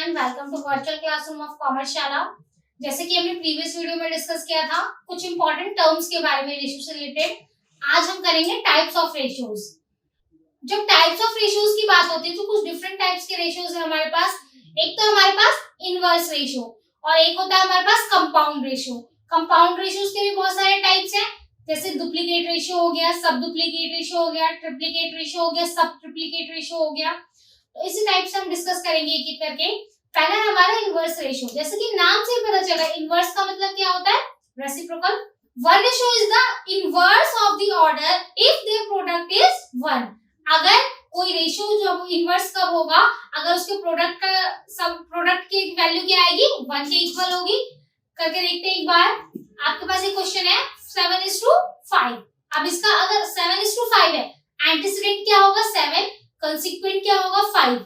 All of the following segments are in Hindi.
Everyone, welcome to virtual classroom of Commerce Shala. जैसे कि हमने प्रीवियस वीडियो में डिस्कस किया था कुछ इंपॉर्टेंट टर्म्स के बारे में रेशियो से रिलेटेड, आज हम करेंगे टाइप्स ऑफ रेशियोज। जब टाइप्स ऑफ रेशियोज की बात होती है तो कुछ डिफरेंट टाइप्स के रेशियोज है हमारे पास। एक तो हमारे पास इनवर्स रेशियो और एक होता है हमारे पास कंपाउंड रेशियो। कंपाउंड रेशियोज के भी बहुत सारे टाइप्स हैं, जैसे डुप्लीकेट रेशियो हो गया, सब डुप्लीकेट रेशियो हो गया, ट्रिप्लीकेट रेशियो हो गया, सब ट्रिप्लीकेट रेशियो हो गया। तो इसी टाइप से हम डिस्कस करेंगे एक एक करके। पहला है हमारा इनवर्स रेशियो। जैसे कि नाम से ही पता चला, इनवर्स का मतलब क्या होता है? Reciprocal. One ratio is the inverse of the order if their product is one. अगर कोई रेशियो जो इनवर्स कब होगा, अगर उसके प्रोडक्ट का सब प्रोडक्ट की वैल्यू क्या आएगी? 1 के इक्वल होगी। करके देखते हैं एक बार। आपके पास एक क्वेश्चन है 7:5। अब इसका अगर 7:5 है, एंटीसीडेंट क्या होगा? 7, कंसीक्वेंट क्या होगा? 5।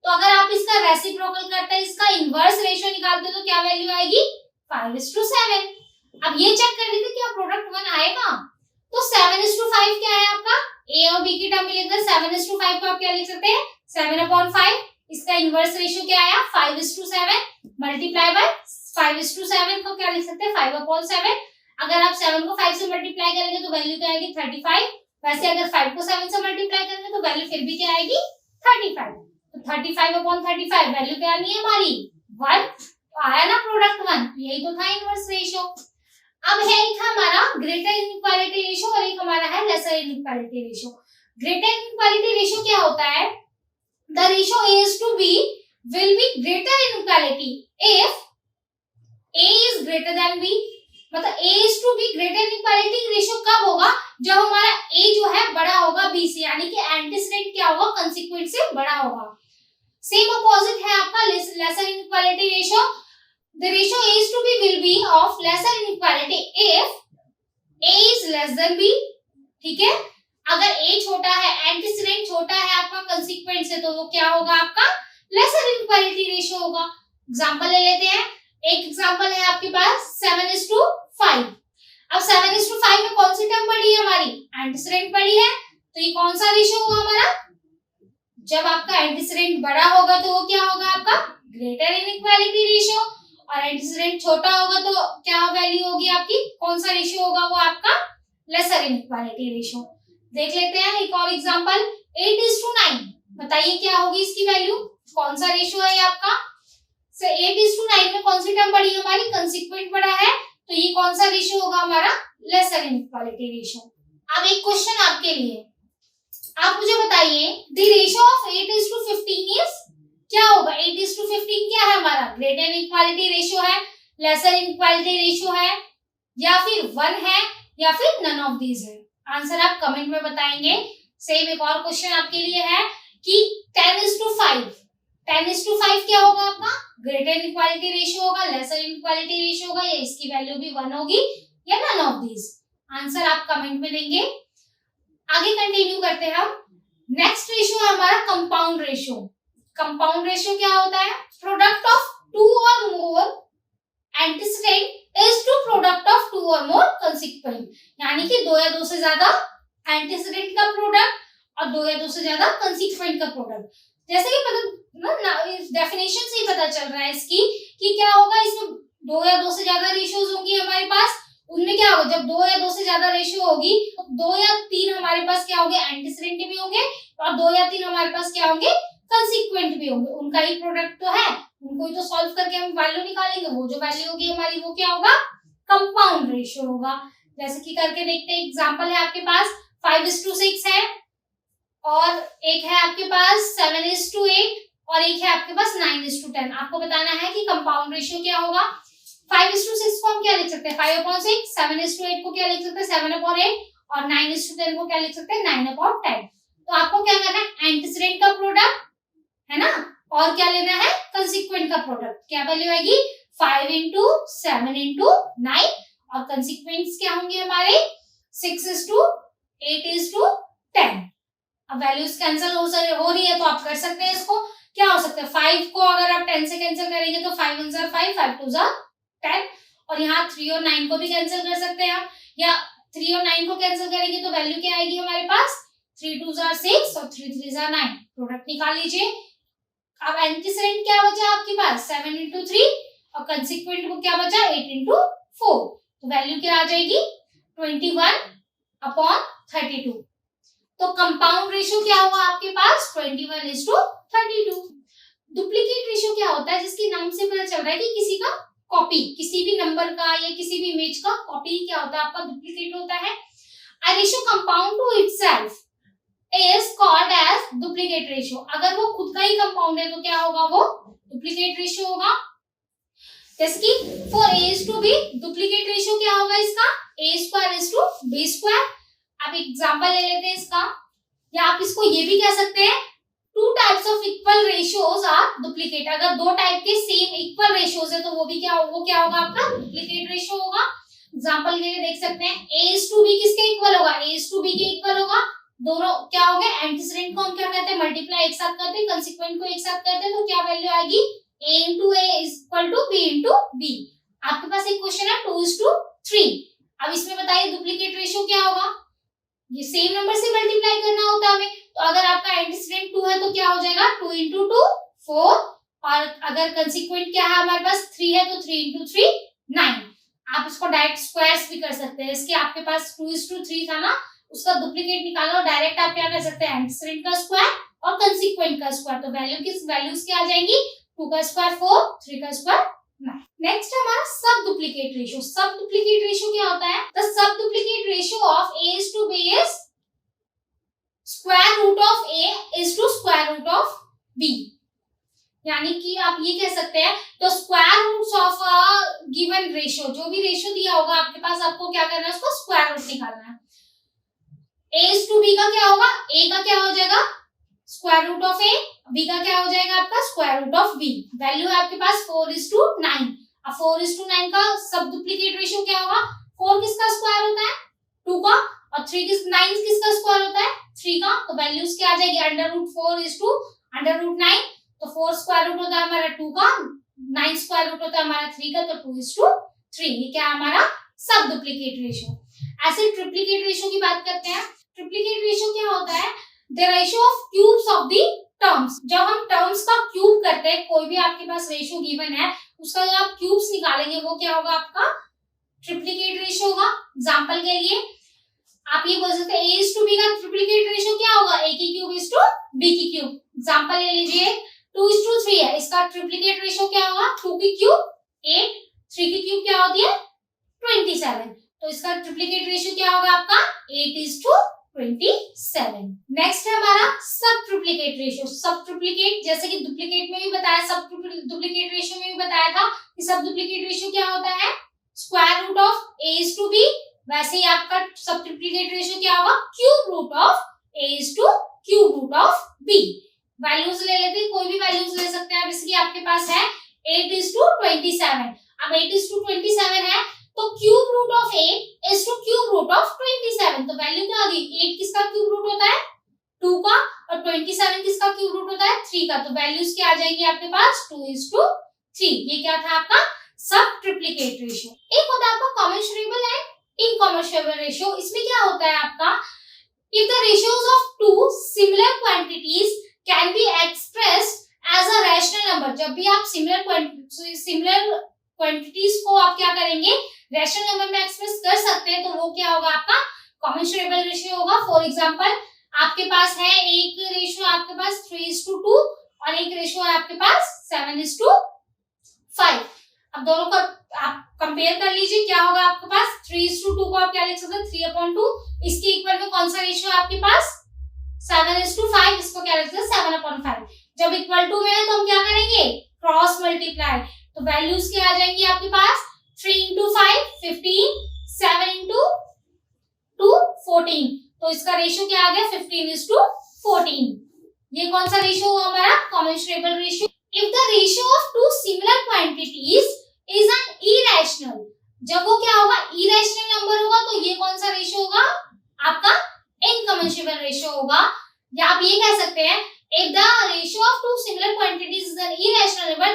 तो अगर आप इसका रेसिप्रोकल करते हैं, इसका इनवर्स रेशियो निकालते हैं तो क्या वैल्यू आएगी? 5:7। अब ये चेक कर लीजिए क्या प्रोडक्ट 1 आएगा। तो 7:5 क्या है आपका? ए और बी की टर्म में लेकर 7:5 को आप क्या लिख सकते हैं? 7/5। इसका इनवर्स रेशियो क्या आया? 5:7 मल्टीप्लाई बाय 5:7 को क्या लिख सकते हैं? 5/7। अगर आप 7 को 5 से मल्टीप्लाई करेंगे तो वैल्यू क्या आएगी? 35। वैसे अगर 5 को 7 से मल्टीप्लाई करेंगे तो वैल्यू फिर भी क्या आएगी? 35। तो 35/35 वैल्यू क्या आनी है हमारी? 1। तो आया ना प्रोडक्ट 1। यही तो था इनवर्स रेशियो। अब है एक हमारा ग्रेटर इनइक्वालिटी रेशियो और एक हमारा है lesser inequality ratio. Greater inequality ratio क्या होता है? The ratio A is to B will be greater inequality if A is greater than B। मतलब A is to B greater inequality ratio कब होगा? जब हमारा A जो है बड़ा होगा B से, यानी कि एंटीसीडेंट क्या होगा? कंसीक्वेंट से बड़ा होगा। सेम अपोजिट है आपका lesser inequality ratio. The ratio A is to B will be of lesser inequality if A is less than B। ठीक है, अगर A छोटा है, एंटीसीडेंट छोटा है आपका कंसीक्वेंट से, तो वो क्या होगा? आपका लेसर इनइक्वालिटी रेशियो होगा। एग्जांपल ले लेते हैं। एक एग्जांपल है आपके पास 7:5। अब 7:5 में कौन सी टर्म पड़ी है हमारी? एंटीसीडेंट पड़ी है। तो ये कौन सा रेशियो हुआ हमारा? जब आपका एंटीसीडेंट बड़ा होगा तो वो क्या होगा? आपका ग्रेटर इनइक्वालिटी रेशियो। और एंटीसीडेंट छोटा होगा तो क्या वैल्यू होगी आपकी? कौन सा रेशियो होगा? वो आपका लेसर इनइक्वालिटी रेशियो। देख लेते हैं एक और एग्जांपल। 8:9। बताइए क्या होगी इसकी वैल्यू? कौन सा रेशियो है ये आपका? 8:9 में कौन सी टर्म बड़ी है हमारी? कंसीक्वेंट बड़ा है, तो ये कौन सा रेशियो होगा हमारा? Lesser inequality ratio. अब एक क्वेश्चन आपके लिए, आप मुझे बताइए द रेशियो ऑफ 8:15 इज क्या होगा? 8:15 क्या है हमारा? ग्रेटर इनइक्वालिटी रेशियो है, लेसर इनइक्वालिटी रेशियो है, या फिर 1 है, या फिर नन ऑफ दीज है? आंसर आप कमेंट में बताएंगे। सेम एक और क्वेश्चन आपके लिए है कि 10:5। 10:5 क्या होगा आपका? ग्रेटर इनइक्वालिटी रेशियो होगा, लेसर इनइक्वालिटी रेशियो होगा, या इसकी वैल्यू भी 1 होगी, या नन ऑफ दीज? आंसर आप कमेंट में देंगे। आगे कंटिन्यू करते हैं हम। नेक्स्ट रेशियो है हमारा कंपाउंड रेशियो। कंपाउंड रेशियो क्या होता है? Product of 2 or more antecedent is to product of 2 or मोर कंसीक्वेंट। यानी कि 2 या 2 से ज्यादा एंटीसीडेंट का प्रोडक्ट और 2 या 2 से ज्यादा कंसीक्वेंट का प्रोडक्ट। जैसे कि पता डेफिनेशन से ही पता चल रहा है इसकी कि क्या होगा इसमें। 2 या 2 से ज्यादा रेशियोज होंगी हमारे पास, उनमें क्या होगा? जब 2 या 2 से ज्यादा रेशियो होगी तो 2 या 3 हमारे पास क्या होंगे? एंटीसीडेंट भी होंगे, और 2 या 3 हमारे पास क्या होंगे? कंसीक्वेंट भी होंगे। उनका ही प्रोडक्ट तो है, उनको ही तो सॉल्व करके हम वैल्यू निकालेंगे। वो जो वैल्यू होगी हमारी वो क्या होगा? कंपाउंड रेशियो होगा। जैसे कि करके देखते हैं। एग्जांपल है आपके पास 5:6 है, और एक है आपके पास 7:8, और एक है आपके पास 9:10। आपको बताना है कि कंपाउंड रेशियो क्या होगा। 5:6 को हम क्या लिख सकते हैं? 5/6। 7:8 को क्या लिख सकते हैं? 7/8। और 9:10 को क्या लिख सकते हैं? 9/10। तो आपको क्या करना है? एंटीसीडेंट का प्रोडक्ट है ना, और क्या लेना है? कंसीक्वेंट का प्रोडक्ट। क्या वैल्यू आएगी? 5 × 7 × 9। और कंसीक्वेंट्स क्या होंगे हमारे? 6:8:10। अब वैल्यूज कैंसिल हो रही है तो आप कर सकते हैं इसको। क्या हो सकता है? 5 को अगर आप 10 से कैंसिल करेंगे तो 5 1 जार 5, 5 2 जार 10। और यहाँ 3 और 9 को भी कैंसिल कर सकते हैं आप, या 3 और 9 को कैंसिल करेंगे तो वैल्यू क्या आएगी हमारे पास? 3 2 जार 6 और 3 3 जार 9। प्रोडक्ट निकाल लीजिए। अब एंटीसीडेंट क्या बचा आपके पास 7 इंटू 3 और कंसिक्वेंट को क्या बचा 8 इंटू 4, तो वैल्यू क्या आ जाएगी 21/32। तो कंपाउंड रेशियो क्या हुआ आपके पास 21:32। डुप्लीकेट रेशियो क्या होता है, जिसके नाम से पता चल रहा है कि किसी का कॉपी, किसी भी नंबर का या किसी भी इमेज का कॉपी क्या होता है आपका डुप्लीकेट होता है। A ratio compound to itself is called as duplicate ratio। अगर वो खुद का ही कंपाउंड है तो क्या होगा, वो डुप्लीकेट रेशियो होगा। जैसे कि for A is to B, duplicate ratio क्या होगा इसका A² is to B²। अब एग्जांपल ले लेते हैं इसका, या आप इसको ये भी कह सकते हैं two types of equal ratios are duplicate. अगर दो टाइप के सेम इक्वल रेशियोज है तो वो क्या होगा आपका डुप्लीकेट रेशियो होगा। एग्जांपल के लिए देख सकते हैं A/B किसके इक्वल होगा, A/B के इक्वल होगा। दोनों क्या हो गए, एंटीसीडेंट को हम क्या कहते हैं मल्टीप्लाई एक साथ करते हैं, कंसीक्वेंट को एक साथ करते हैं, तो क्या वैल्यू आएगी A into A is equal to B into B। आपके पास एक क्वेश्चन है 2:3। अब इसमें बताइए डुप्लीकेट रेशियो क्या होगा, ये सेम नंबर से मल्टीप्लाई करना होता है हमें। तो अगर आपका एंटीसीडेंट 2 है तो क्या हो जाएगा 2 into 2 4, और अगर कंसीक्वेंट क्या है हमारे पास 3 है तो 3 into 3 9। आप इसको डायरेक्ट स्क्वायर्स भी कर सकते हैं, इसके आपके पास 2:3 था ना, उसका डुप्लीकेट निकालो, डायरेक्ट आप क्या कर सकते हैं एंटीसीडेंट का स्क्वायर और कंसीक्वेंट का स्क्वायर, तो वैल्यूज क्या आ जाएंगी 2 का स्क्वायर 4, 3 का स्क्वायर 9। नेक्स्ट हमारा सब डुप्लीकेट रेशियो। सब डुप्लीकेट रेशियो क्या होता है, the sub duplicate ratio of A is to B is square root of A is to square root of B। यानी कि आप ये कह सकते हैं तो square roots of a given ratio, जो भी रेशियो दिया होगा आपके पास, आपको क्या करना है उसको स्क्वायर रूट निकालना है। A is to B का क्या होगा, A का क्या हो जाएगा square root of A, B का क्या हो जाएगा आपका square root of B। Value है आपके पास 4:9। अब 4:9 का सब डुप्लीकेट रेशियो क्या होगा, 4 किसका स्क्वायर होता है 2 का, और 9 किसका स्क्वायर होता है 3 का, तो वैल्यूज क्या आ जाएगी √4 √9। तो 4 स्क्वायर रूट होता है हमारा 2 का, 9 स्क्वायर रूट होता है हमारा 3 का, तो 2:3। ये क्या है हमारा सब डुप्लीकेट रेशियो। ऐसे ट्रिप्लीकेट रेशियो की बात करते हैं। ट्रिप्लीकेट रेशियो क्या होता है, the ratio of cubes of the terms. जब हम टर्म्स का क्यूब करते हैं, कोई भी आपके पास रेशियो गिवन है उसका जब आप क्यूब्स निकालेंगे वो क्या होगा आपका ट्रिप्लीकेट रेशियो होगा। एग्जांपल के लिए आप ये बोल सकते हैं A is to B का ट्रिप्लीकेट रेशियो क्या होगा, A की क्यूब is to B की क्यूब। एग्जांपल ले लीजिए 2:3 है, इसका ट्रिप्लीकेट रेशियो क्या होगा 2 की क्यूब 8, 3 की क्यूब क्या होती है 27, तो इसका ट्रिप्लीकेट रेशियो क्या होगा आपका 8:27। नेक्स्ट है हमारा सब ट्रिप्लीकेट रेशियो। सब ट्रिप्लीकेट जैसे कि डुप्लीकेट में भी बताया, सब डुप्लीकेट रेशियो में भी बताया था कि सब डुप्लीकेट रेशियो क्या होता है square root of A is to B। वैसे ही आपका सब ट्रिप्लीकेट रेशियो क्या होगा cube root of A is to cube root of B। Values ले लेते हैं, कोई भी वैल्यूज ले सकते हैं। जैसे कि आपके पास है 8:27। अब 8:27 है तो cube root of 8 is to cube root of 27, तो वैल्यू क्या आ गई 8 किसका क्यूब रूट होता है 2 का, और 27 किसका क्यूब रूट होता है 3 का, तो वैल्यूज क्या आ जाएंगी आपके पास 2:3। ये क्या था आपका सब ट्रिप्लीकेट रेशियो। एक होता है आपका कॉमेंसुरेबल एंड इनकॉमेंसुरेबल रेशियो। इसमें क्या होता है आपका, if the ratios of two similar quantities can be expressed as a rational number. जब भी आप सिमिलर क्वांटिटीज को आप क्या करेंगे रैशनल नंबर में एक्सप्रेस कर सकते हैं, तो वो क्या होगा आपका कॉमेंसुरेबल रेशियो होगा। फॉर एग्जांपल आपके पास है एक रेशियो आपके पास 3:2 और एक रेशियो है आपके पास 7:5। अब दोनों को आप कंपेयर कर लीजिए, क्या होगा आपके पास 3:2 को आप क्या लिख सकते हैं 3/2। इसके इक्वल में कौन सा रेशियो है आपके पास 7:5, इसको क्या लिख सकते हैं 7/5। जब इक्वल टू में है तो हम क्या करेंगे क्रॉस मल्टीप्लाई, तो वैल्यूज क्या आ जाएंगी आपके पास 3 into 5 15, 7 into 2 14, तो इसका रेशियो क्या आ गया 15:14। ये कौन सा रेशियो हुआ हमारा commensurable ratio. If the ratio of two similar quantities is an irrational, जब वो क्या होगा इरेशनल नंबर होगा तो ये कौन सा रेशियो होगा आपका इनकमेंसुरेबल रेशियो होगा। या आप ये कह सकते हैं if the ratio of two similar quantities is an irrational number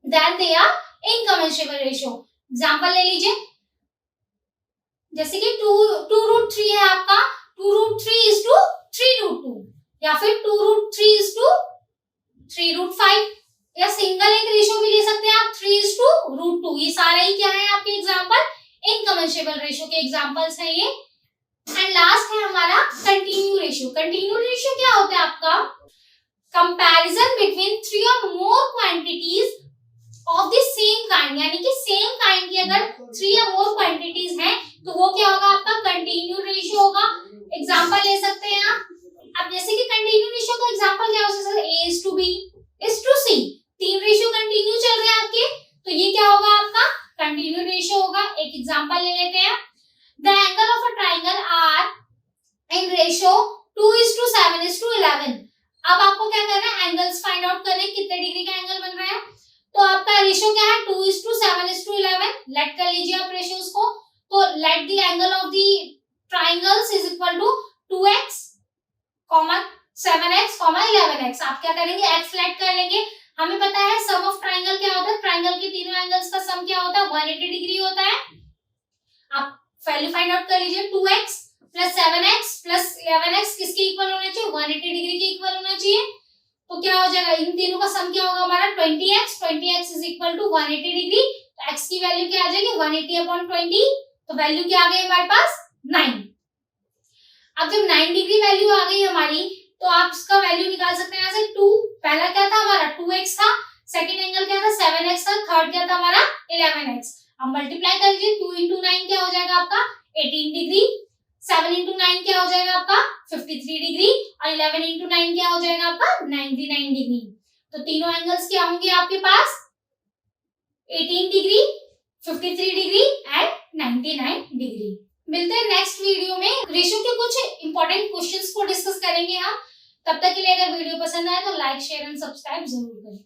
then they are incommensurable ratio। Example ले लीजिए, जैसे कि 2√3 है आपका 2√3 is to 3√2, या फिर 2√3 is to 3√5, या सिंगल एक रेशियो भी ले सकते हैं आप 3:√2। ये सारे ही क्या है आपके एग्जाम्पल, इनकमेंसुरेबल रेशियो के एग्जाम्पल्स हैं ये। एंड लास्ट है हमारा कंटिन्यू रेशियो। कंटिन्यू रेशियो क्या होता है आपका, comparison between 3 or more quantities of the same kind, यानी कि सेम काइंड की अगर 3 या मोर क्वांटिटीज हैं तो वो क्या होगा आपका कंटिन्यू रेशियो होगा। एग्जांपल ले सकते हैं आप। अब जैसे कि कंटिन्यू रेशियो का एग्जांपल क्या हो सकता है, A:B C, 3 रेशियो कंटिन्यू चल रहे हैं आपके, तो ये क्या होगा आपका कंटिन्यू रेशियो होगा। एक एग्जांपल ले लेते हैं, the angle of a triangle are in ratio 2:7:11। अब आपको क्या करना है, एंगल्स फाइंड आउट करने, कितने डिग्री का एंगल बन रहा है। तो आपका रेशियो क्या है 2:7:11। लेट कर लीजिए आप रेशियोज को, तो let the angle of the triangles is equal to 2x, 7x, 11x। आप क्या करेंगे, x लेट कर लेंगे। हमें पता है सम ऑफ ट्रायंगल क्या होता है, ट्रायंगल के तीनों एंगल्स का सम क्या होता है 180 डिग्री होता है। आप वैल्यू फाइंड आउट कर लीजिए, 2x plus 7x plus 11x किसके इक्वल होना चाहिए, 180 डिग्री के इक्वल होना चाहिए। तो क्या हो जाएगा, इन तीनों का सम क्या होगा हमारा 20x is equal to 180 degree. तो x की वैल्यू क्या आ जाएगी 180/20, तो वैल्यू क्या आ गई हमारे पास 9। अब जब 9 डिग्री वैल्यू आ गई हमारी, तो आप इसका वैल्यू निकाल सकते हैं यहाँ से 2। पहला क्या था हमारा 2x था, सेकंड एंगल क्या था 7x था, थर्ड क्या था हमारा 11x। अब मल्टीप्लाई कर लीजिए, 2 into 9 क्या हो जाएगा आपका 18 डिग्री, 7 into 9 क्या हो जाएगा आपका 53 डिग्री, और 11 into 9 क्या हो जाएगा आपका 99 डिग्री। तो तीनों एंगल्स क्या होंगे आपके पास 18 डिग्री, 53 डिग्री एंड 99 डिग्री। मिलते हैं नेक्स्ट वीडियो में, रेशियो के कुछ इंपॉर्टेंट क्वेश्चंस को डिस्कस करेंगे हम। तब तक के लिए अगर वीडियो पसंद आए तो लाइक शेयर एंड सब्सक्राइब जरूर करें।